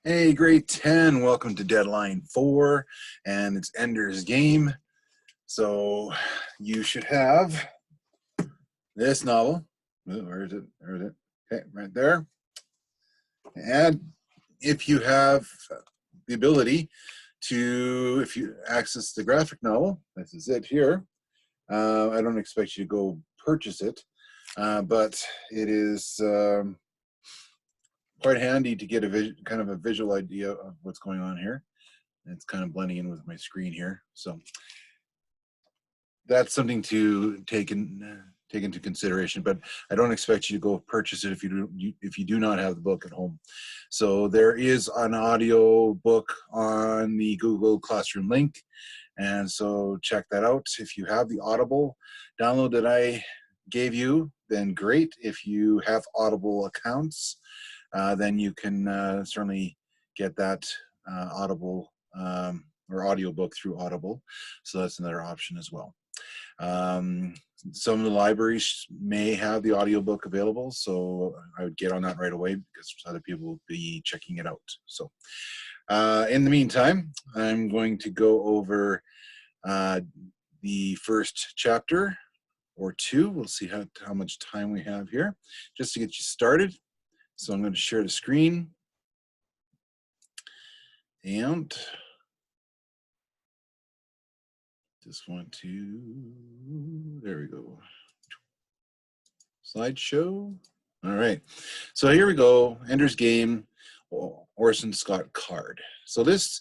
Hey, grade 10, welcome to Deadline 4, and it's Ender's Game. So you should have this novel. Where is it? Where is it? Okay, right there. And if you have the ability to, if you access the graphic novel, this is it here. I don't expect you to go purchase it, but it is quite handy to get a kind of a visual idea of what's going on here. It's kind of blending in with my screen here, so that's something to take into consideration. But I don't expect you to go purchase it if you do not have the book at home. So there is an audio book on the Google Classroom link, and so check that out. If you have the Audible download that I gave you, then great. If you have Audible accounts, then you can certainly get that Audible or audiobook through Audible. So that's another option as well. Some of the libraries may have the audiobook available, so I would get on that right away because other people will be checking it out. So in the meantime, I'm going to go over the first chapter or two. We'll see how much time we have here just to get you started. So I'm going to share the screen, and just want to, there we go, slideshow. All right, so here we go, Ender's Game, Orson Scott Card. So this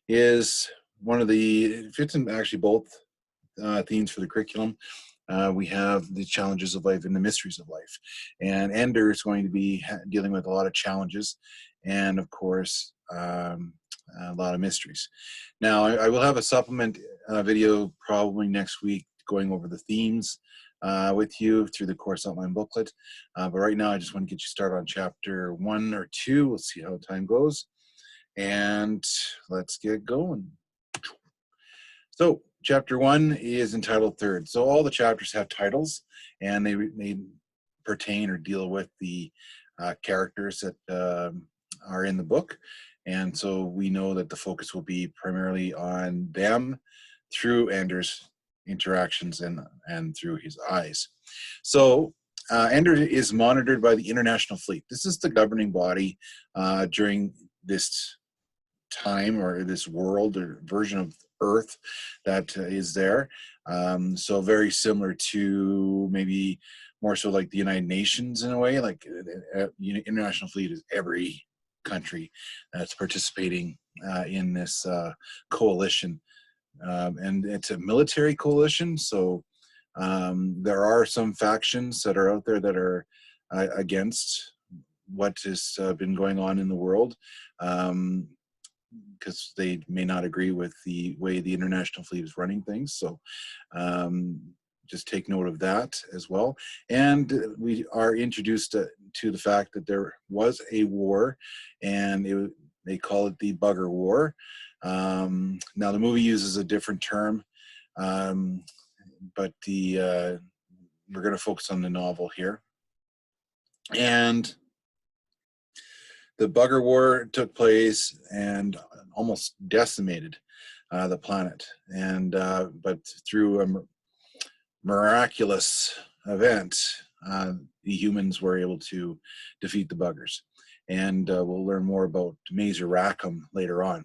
is one of the, it fits in actually both themes for the curriculum. We have the challenges of life and the mysteries of life. And Ender is going to be dealing with a lot of challenges and, of course, a lot of mysteries. Now, I will have a supplement video probably next week going over the themes with you through the course outline booklet. But right now, I just want to get you started on chapter 1 or 2. We'll see how time goes. And let's get going. So chapter 1 is entitled Third. So all the chapters have titles, and they pertain or deal with the characters that are in the book. And so we know that the focus will be primarily on them through Ender's interactions and through his eyes. So Ender is monitored by the International Fleet. This is the governing body during this time or this world or version of Earth that is there. So very similar to maybe more so like the United Nations in a way. Like International Fleet is every country that's participating in this coalition, and it's a military coalition. So there are some factions that are out there that are against what has been going on in the world. Because they may not agree with the way the International Fleet is running things. So just take note of that as well. And we are introduced to the fact that there was a war, and they call it the Bugger War. Now the movie uses a different term, but we're going to focus on the novel here. And the Bugger War took place and almost decimated the planet. And but through a miraculous event, the humans were able to defeat the buggers. And we'll learn more about Mazer Rackham later on.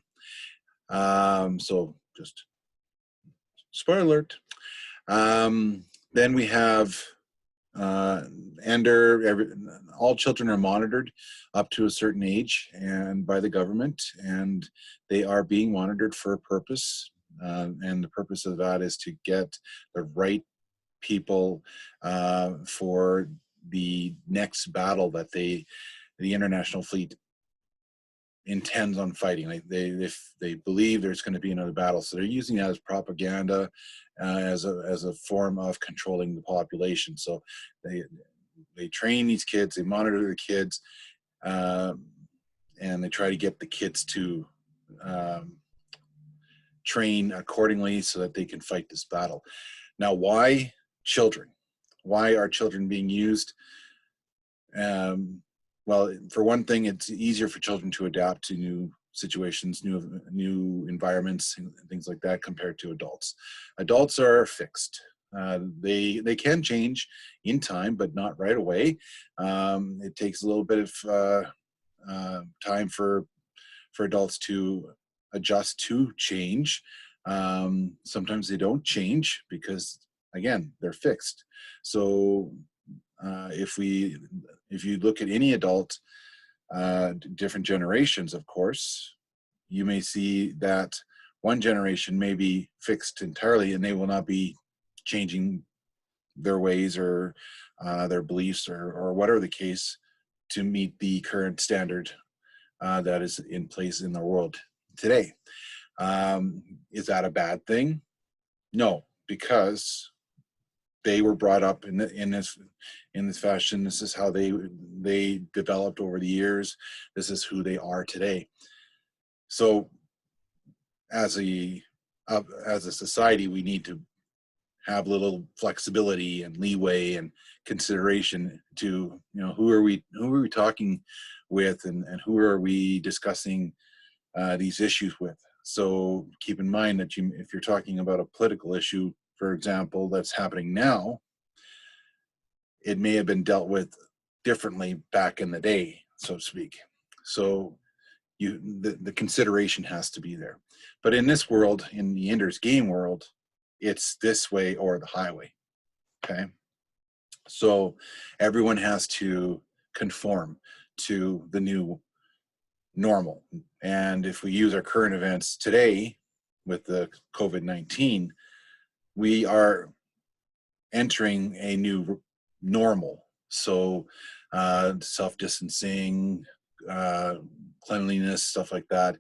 So just spoiler alert. Then we have Ender. All children are monitored up to a certain age and by the government, and they are being monitored for a purpose, and the purpose of that is to get the right people for the next battle that the International Fleet intends on fighting. Like they believe there's going to be another battle, so they're using that as propaganda, as a form of controlling the population. So they train these kids, they monitor the kids, and they try to get the kids to train accordingly so that they can fight this battle. Now, why children? Why are children being used? well, for one thing, it's easier for children to adapt to new situations, new environments, and things like that compared to adults. Adults are fixed. They can change in time, but not right away. It takes a little bit of time for adults to adjust to change. Sometimes they don't change because, again, they're fixed. So if you look at any adult, different generations, of course, you may see that one generation may be fixed entirely, and they will not be changing their ways or their beliefs or whatever the case to meet the current standard that is in place in the world today. Is that a bad thing? No, because they were brought up in this fashion. This is how they developed over the years. This is who they are today. So, as a society, we need to have a little flexibility and leeway and consideration to, who are we talking with, and who are we discussing these issues with. So keep in mind that if you're talking about a political issue, for example, that's happening now, it may have been dealt with differently back in the day, so to speak. So the consideration has to be there. But in this world, in the Ender's Game world, it's this way or the highway. Okay. So everyone has to conform to the new normal. And if we use our current events today with the COVID-19, we are entering a new normal. So self-distancing, cleanliness, stuff like that,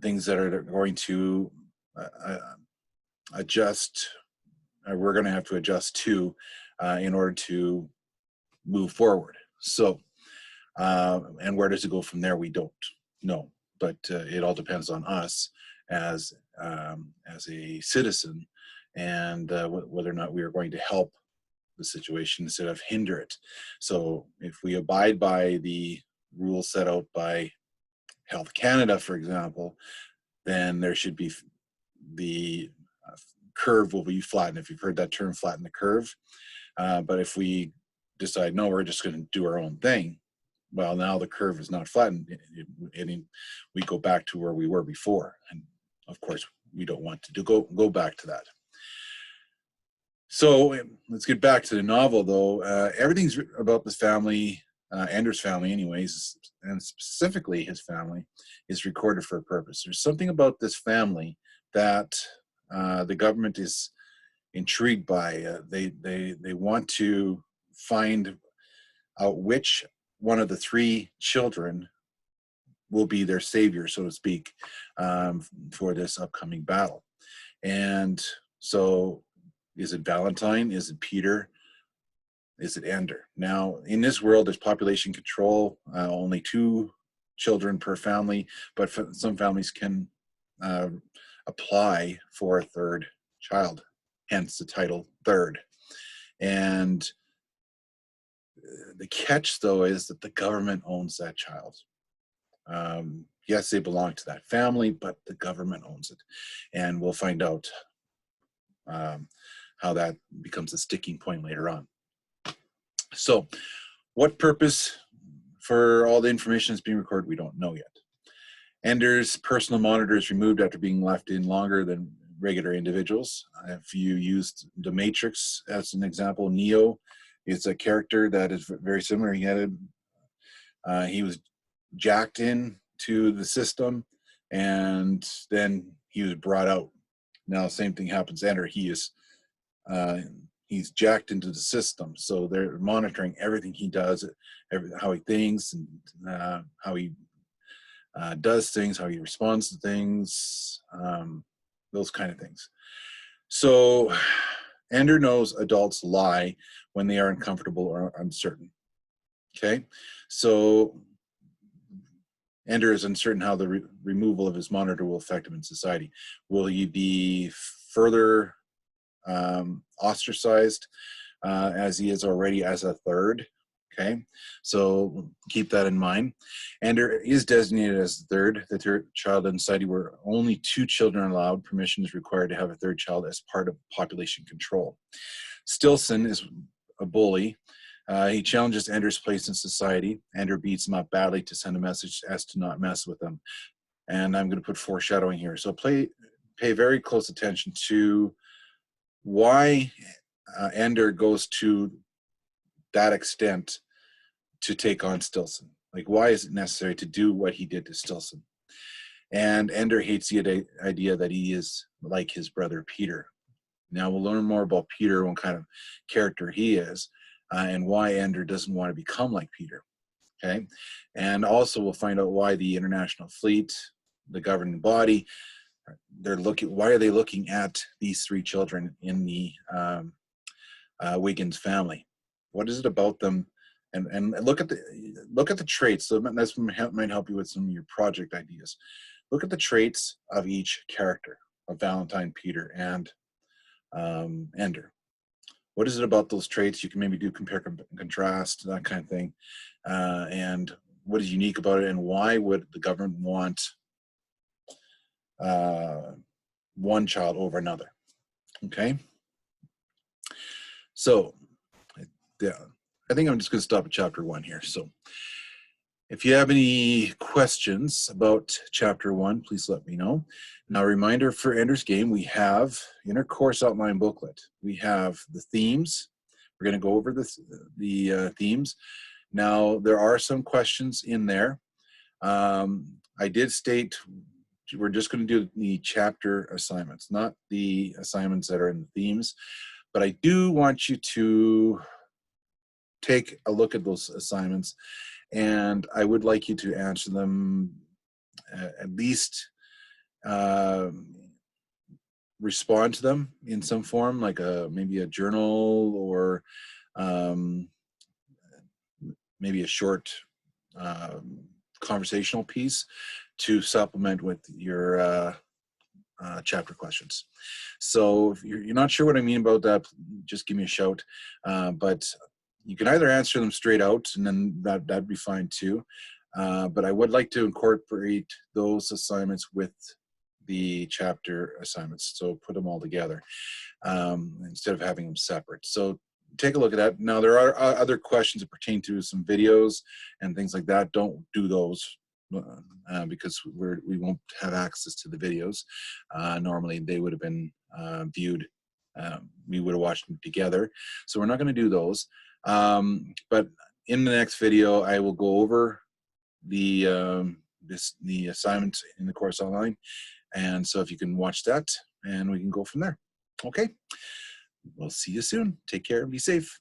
things that are going to adjust, we're going to have to adjust to in order to move forward. So, and where does it go from there? We don't know, but it all depends on us as a citizen, and whether or not we are going to help the situation instead of hinder it. So if we abide by the rules set out by Health Canada, for example, then there should be the curve will be flattened. If you've heard that term, flatten the curve. But if we decide, no, we're just going to do our own thing, well, now the curve is not flattened. We go back to where we were before. And of course, we don't want to go back to that. So let's get back to the novel, though. Everything's about this family, Ender's family anyways, and specifically his family, is recorded for a purpose. There's something about this family that the government is intrigued by. They want to find out which one of the three children will be their savior, so to speak, for this upcoming battle. And so, is it Valentine? Is it Peter? Is it Ender? Now, in this world, there's population control, only 2 children per family, but some families can apply for a third child, hence the title Third. And the catch, though, is that the government owns that child. Yes, they belong to that family, but the government owns it. And we'll find out how that becomes a sticking point later on. So, what purpose for all the information that's being recorded, we don't know yet. Ender's personal monitor is removed after being left in longer than regular individuals. If you used the Matrix as an example, Neo is a character that is very similar. He was jacked in to the system, and then he was brought out. Now, same thing happens to Ender. He's jacked into the system, so they're monitoring everything he does, how he thinks, and how he does things, how he responds to things, those kind of things. So Ender knows adults lie when they are uncomfortable or uncertain. Okay, so Ender is uncertain how the removal of his monitor will affect him in society. Will he be further ostracized as he is already as a third? Okay, so keep that in mind. Ender is designated as the third child in a society where only 2 children are allowed. Permission is required to have a third child as part of population control. Stilson is a bully. He challenges Ender's place in society. Ender beats him up badly to send a message as to not mess with him. And I'm going to put foreshadowing here. So pay very close attention to why Ender goes to that extent to take on Stilson. Like, why is it necessary to do what he did to Stilson? And Ender hates the idea that he is like his brother Peter. Now we'll learn more about Peter, what kind of character he is, and why Ender doesn't want to become like Peter. Okay, and also we'll find out why the International Fleet, the governing body, why are they looking at these 3 children in the Wiggins family? What is it about them? And look at the traits. So that's might help you with some of your project ideas. Look at the traits of each character, of Valentine, Peter, and Ender. What is it about those traits? You can maybe do compare and contrast, that kind of thing. And what is unique about it, and why would the government want one child over another? Okay. So, yeah, I think I'm just going to stop at chapter 1 here. So, if you have any questions about chapter 1, please let me know. Now, a reminder for Ender's Game, we have in our course outline booklet, we have the themes. We're going to go over the themes. Now, there are some questions in there. I did state we're just going to do the chapter assignments, not the assignments that are in the themes. But I do want you to take a look at those assignments, and I would like you to answer them, at least respond to them in some form, like maybe a journal, or maybe a short conversational piece to supplement with your chapter questions. So if you're not sure what I mean about that, just give me a shout. But you can either answer them straight out, and then that'd be fine too. But I would like to incorporate those assignments with the chapter assignments, so put them all together instead of having them separate. So take a look at that. Now, there are other questions that pertain to some videos and things like that. Don't do those because we won't have access to the videos. Normally, they would have been viewed. We would have watched them together. So we're not going to do those. But in the next video, I will go over the assignment in the course online. And so if you can watch that, and we can go from there. Okay. We'll see you soon. Take care and be safe.